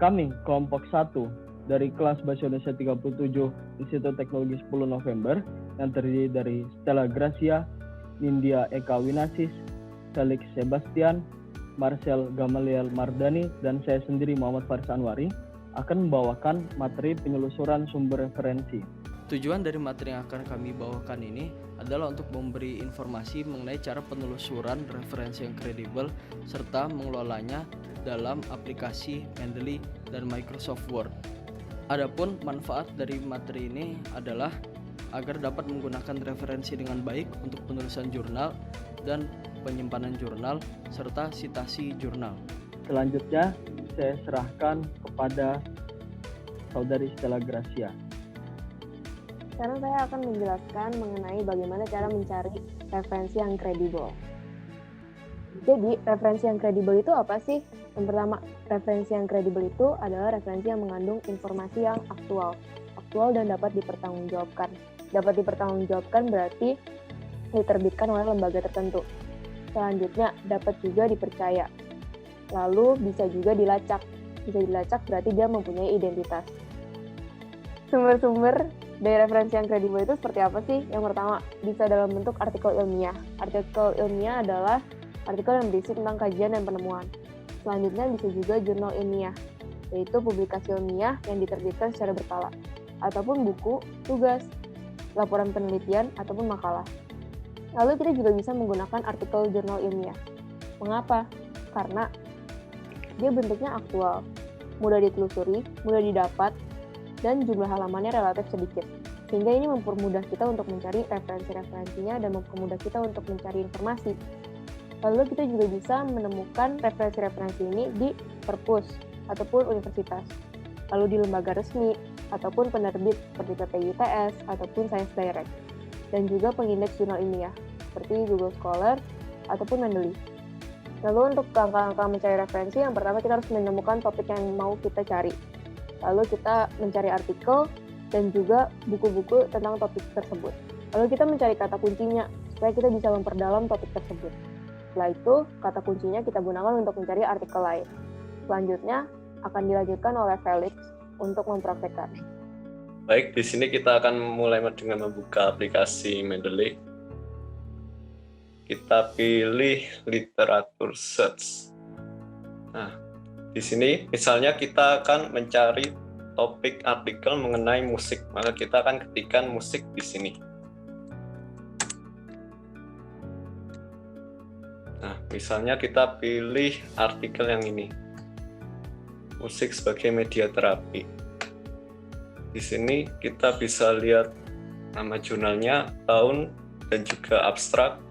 Kami, kelompok 1 dari kelas Bahasa Indonesia 37 Institut Teknologi 10 November yang terdiri dari Stella Gracia, Nindya Eka Winasis, Felix Sebastian, Marcel Gamaliel Mardani, dan saya sendiri Muhammad Faris Anwari akan membawakan materi penelusuran sumber referensi. Tujuan dari materi yang akan kami bawakan ini adalah untuk memberi informasi mengenai cara penelusuran referensi yang kredibel serta mengelolanya dalam aplikasi Mendeley dan Microsoft Word. Adapun manfaat dari materi ini adalah agar dapat menggunakan referensi dengan baik untuk penulisan jurnal dan penyimpanan jurnal serta sitasi jurnal. Selanjutnya, saya serahkan kepada Saudari Stella Gracia. Sekarang saya akan menjelaskan mengenai bagaimana cara mencari referensi yang kredibel. Jadi, referensi yang kredibel itu apa sih? Yang pertama, referensi yang kredibel itu adalah referensi yang mengandung informasi yang aktual dan dapat dipertanggungjawabkan. Dapat dipertanggungjawabkan berarti diterbitkan oleh lembaga tertentu. Selanjutnya, dapat juga dipercaya. Lalu, bisa juga dilacak. Bisa dilacak berarti dia mempunyai identitas. Sumber-sumber dari referensi yang kredibel itu seperti apa sih? Yang pertama, bisa dalam bentuk artikel ilmiah. Artikel ilmiah adalah artikel yang berisi tentang kajian dan penemuan. Selanjutnya bisa juga jurnal ilmiah, yaitu publikasi ilmiah yang diterbitkan secara berkala, ataupun buku, tugas, laporan penelitian, ataupun makalah. Lalu kita juga bisa menggunakan artikel jurnal ilmiah. Mengapa? Karena dia bentuknya aktual, mudah ditelusuri, mudah didapat, dan jumlah halamannya relatif sedikit. Sehingga ini mempermudah kita untuk mencari referensi-referensinya dan mempermudah kita untuk mencari informasi. Lalu kita juga bisa menemukan referensi-referensi ini di perpus ataupun universitas, lalu di lembaga resmi ataupun penerbit seperti PPITS ataupun Science Direct, dan juga pengindeks jurnal ilmiah seperti Google Scholar ataupun Mendeley. Lalu untuk langkah-langkah mencari referensi, yang pertama kita harus menemukan topik yang mau kita cari. Lalu kita mencari artikel dan juga buku-buku tentang topik tersebut. Lalu kita mencari kata kuncinya supaya kita bisa memperdalam topik tersebut. Setelah itu, kata kuncinya kita gunakan untuk mencari artikel lain. Selanjutnya akan dilanjutkan oleh Felix untuk mempraktekkan. Baik, di sini kita akan mulai dengan membuka aplikasi Mendeley. Kita pilih literatur search. Nah, di sini misalnya kita akan mencari topik artikel mengenai musik, maka kita akan ketikkan musik di sini. Nah, misalnya kita pilih artikel yang ini, musik sebagai media terapi. Di sini kita bisa lihat nama jurnalnya, tahun, dan juga abstrak,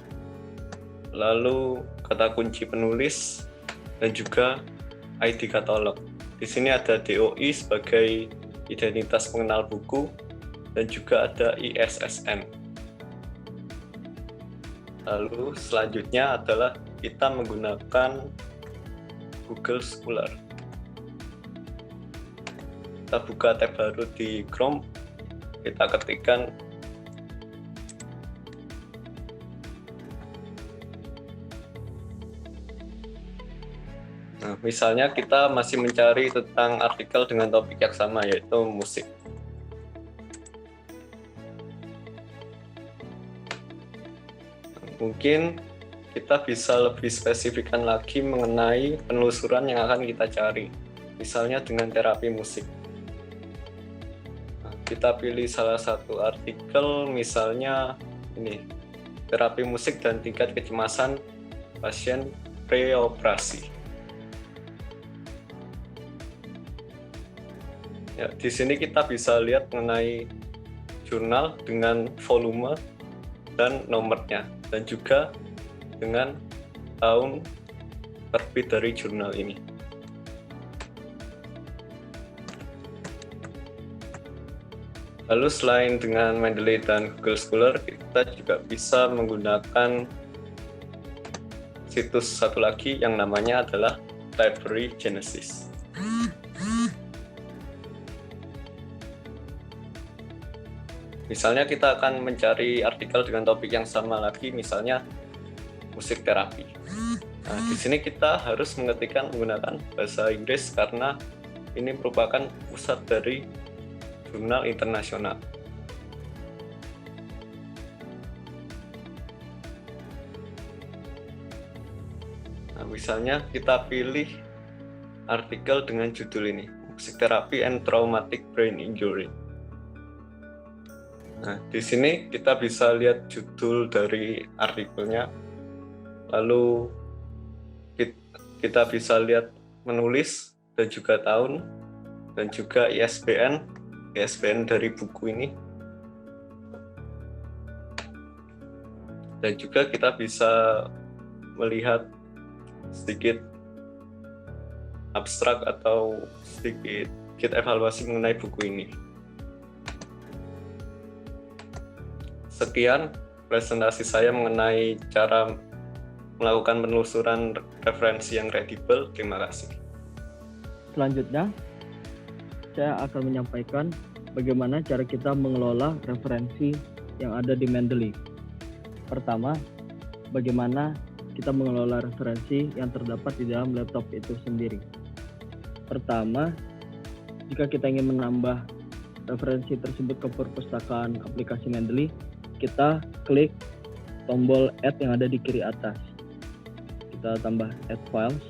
lalu kata kunci penulis, dan juga ID katalog. Di sini ada DOI sebagai identitas pengenal buku, dan juga ada ISSN. Lalu selanjutnya adalah kita menggunakan Google Scholar. Kita buka tab baru di Chrome, kita ketikkan misalnya kita masih mencari tentang artikel dengan topik yang sama, yaitu musik. Mungkin kita bisa lebih spesifikkan lagi mengenai penelusuran yang akan kita cari, misalnya dengan terapi musik. Kita pilih salah satu artikel, misalnya ini, terapi musik dan tingkat kecemasan pasien preoperasi. Ya, di sini kita bisa lihat mengenai jurnal dengan volume dan nomornya, dan juga dengan tahun terbit dari jurnal ini. Lalu selain dengan Mendeley dan Google Scholar, kita juga bisa menggunakan situs satu lagi yang namanya adalah Library Genesis. Misalnya kita akan mencari artikel dengan topik yang sama lagi, misalnya musik terapi. Nah, di sini kita harus mengetikkan menggunakan bahasa Inggris karena ini merupakan pusat dari jurnal internasional. Nah, misalnya kita pilih artikel dengan judul ini, Music Therapy and Traumatic Brain Injury. Nah, di sini kita bisa lihat judul dari artikelnya, lalu kita bisa lihat menulis dan juga tahun, dan juga ISBN dari buku ini. Dan juga kita bisa melihat sedikit abstrak atau sedikit evaluasi mengenai buku ini. Sekian presentasi saya mengenai cara melakukan penelusuran referensi yang kredibel. Terima kasih. Selanjutnya, saya akan menyampaikan bagaimana cara kita mengelola referensi yang ada di Mendeley. Pertama, bagaimana kita mengelola referensi yang terdapat di dalam laptop itu sendiri. Pertama, jika kita ingin menambah referensi tersebut ke perpustakaan aplikasi Mendeley, kita klik tombol Add yang ada di kiri atas. Kita tambah Add Files,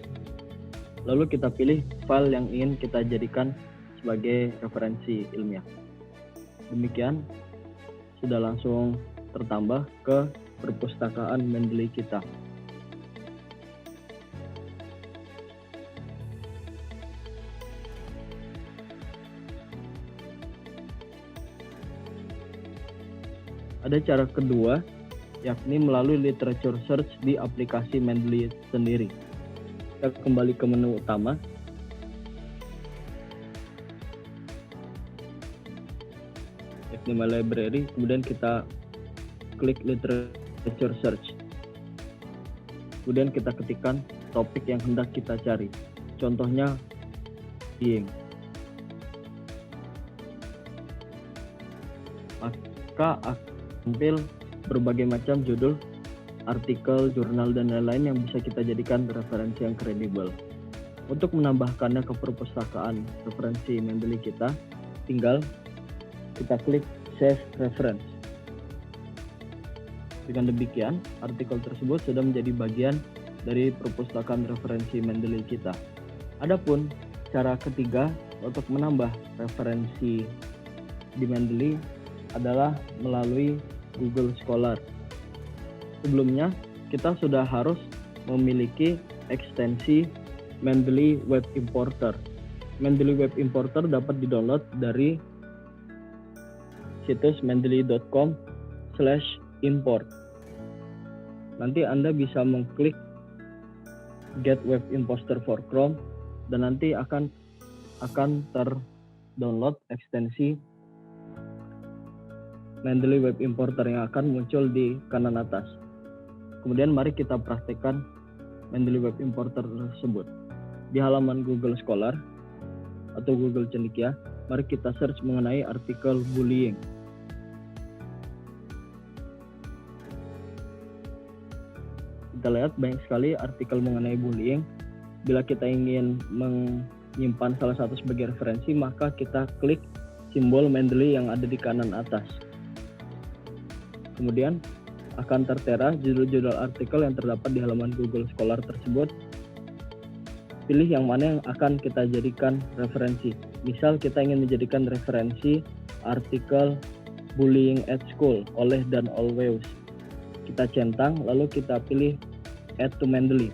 lalu kita pilih file yang ingin kita jadikan sebagai referensi ilmiah. Demikian, sudah langsung tertambah ke perpustakaan Mendeley kita. Ada cara kedua, yakni melalui literature search di aplikasi Mendeley sendiri. Kita kembali ke menu utama. Yakni My Library, kemudian kita klik literature search. Kemudian kita ketikkan topik yang hendak kita cari. Contohnya, being. Maka tampil berbagai macam judul, artikel, jurnal, dan lain-lain yang bisa kita jadikan referensi yang kredibel. Untuk menambahkannya ke perpustakaan referensi Mendeley kita, tinggal kita klik Save Reference. Dengan demikian, artikel tersebut sudah menjadi bagian dari perpustakaan referensi Mendeley kita. Adapun cara ketiga untuk menambah referensi di Mendeley adalah melalui Google Scholar. Sebelumnya, kita sudah harus memiliki ekstensi Mendeley Web Importer. Mendeley Web Importer dapat didownload dari situs mendeley.com/import. Nanti Anda bisa mengklik Get Web Importer for Chrome dan nanti akan terdownload ekstensi Mendeley Web Importer yang akan muncul di kanan atas. Kemudian mari kita praktekkan Mendeley Web Importer tersebut. Di halaman Google Scholar atau Google Cendekia, mari kita search mengenai artikel bullying. Kita lihat banyak sekali artikel mengenai bullying. Bila kita ingin menyimpan salah satu sebagai referensi, maka kita klik simbol Mendeley yang ada di kanan atas. Kemudian akan tertera judul-judul artikel yang terdapat di halaman Google Scholar tersebut. Pilih yang mana yang akan kita jadikan referensi. Misal kita ingin menjadikan referensi artikel Bullying at School oleh Dan Olweus. Kita centang, lalu kita pilih Add to Mendeley.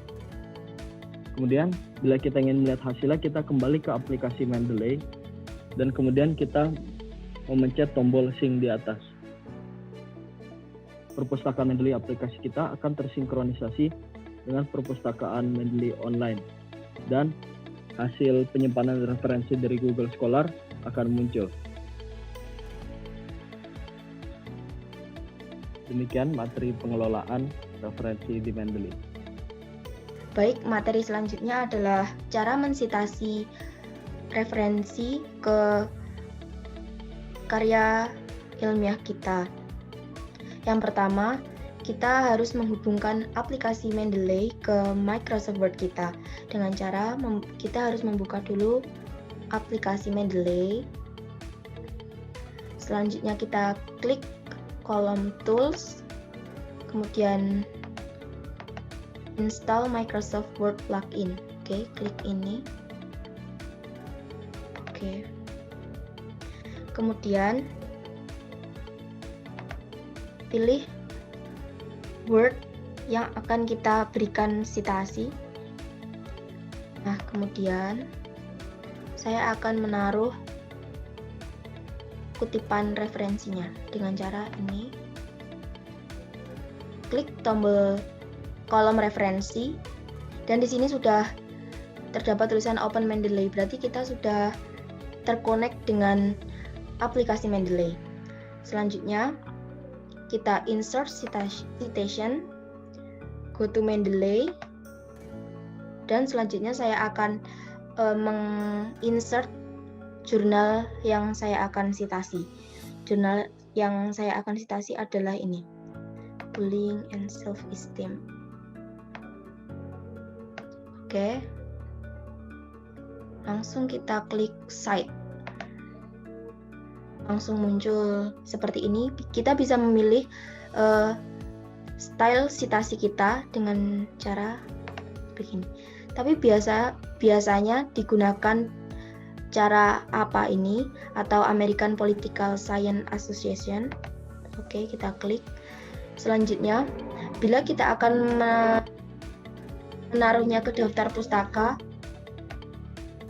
Kemudian bila kita ingin melihat hasilnya, kita kembali ke aplikasi Mendeley dan kemudian kita memencet tombol sync di atas. Perpustakaan Mendeley aplikasi kita akan tersinkronisasi dengan perpustakaan Mendeley online dan hasil penyimpanan referensi dari Google Scholar akan muncul. Demikian materi pengelolaan referensi di Mendeley. Baik, materi selanjutnya adalah cara mensitasi referensi ke karya ilmiah kita. Yang pertama, kita harus menghubungkan aplikasi Mendeley ke Microsoft Word kita. Dengan cara kita harus membuka dulu aplikasi Mendeley. Selanjutnya kita klik kolom Tools, kemudian install Microsoft Word plugin. Oke, klik ini. Oke. Kemudian pilih Word yang akan kita berikan citasi. Nah, kemudian saya akan menaruh kutipan referensinya dengan cara ini. Klik tombol kolom referensi dan di sini sudah terdapat tulisan Open Mendeley, berarti kita sudah terkonek dengan aplikasi Mendeley. Selanjutnya kita insert citation, go to Mendeley, dan selanjutnya saya akan menginsert jurnal yang saya akan citasi. Jurnal yang saya akan citasi adalah ini, Bullying and Self-Esteem. Oke, langsung kita klik Cite. Langsung muncul seperti ini. Kita bisa memilih style citasi kita dengan cara begini. Tapi biasanya digunakan cara apa ini, atau American Political Science Association. Oke, kita klik. Selanjutnya, bila kita akan menaruhnya ke daftar pustaka,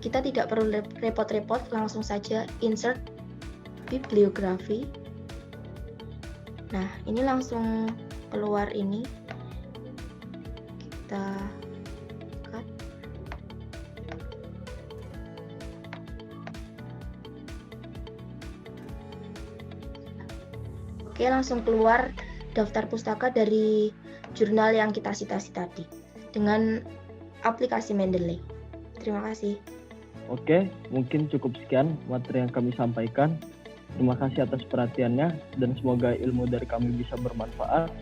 kita tidak perlu repot-repot, langsung saja insert bibliografi. Nah, ini langsung keluar ini. Kita cut. Oke, langsung keluar daftar pustaka dari jurnal yang kita citasi tadi dengan aplikasi Mendeley. Terima kasih. Oke, mungkin cukup sekian materi yang kami sampaikan. Terima kasih atas perhatiannya dan semoga ilmu dari kami bisa bermanfaat.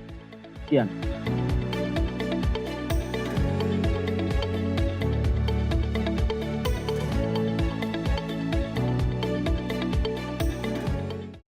Sekian.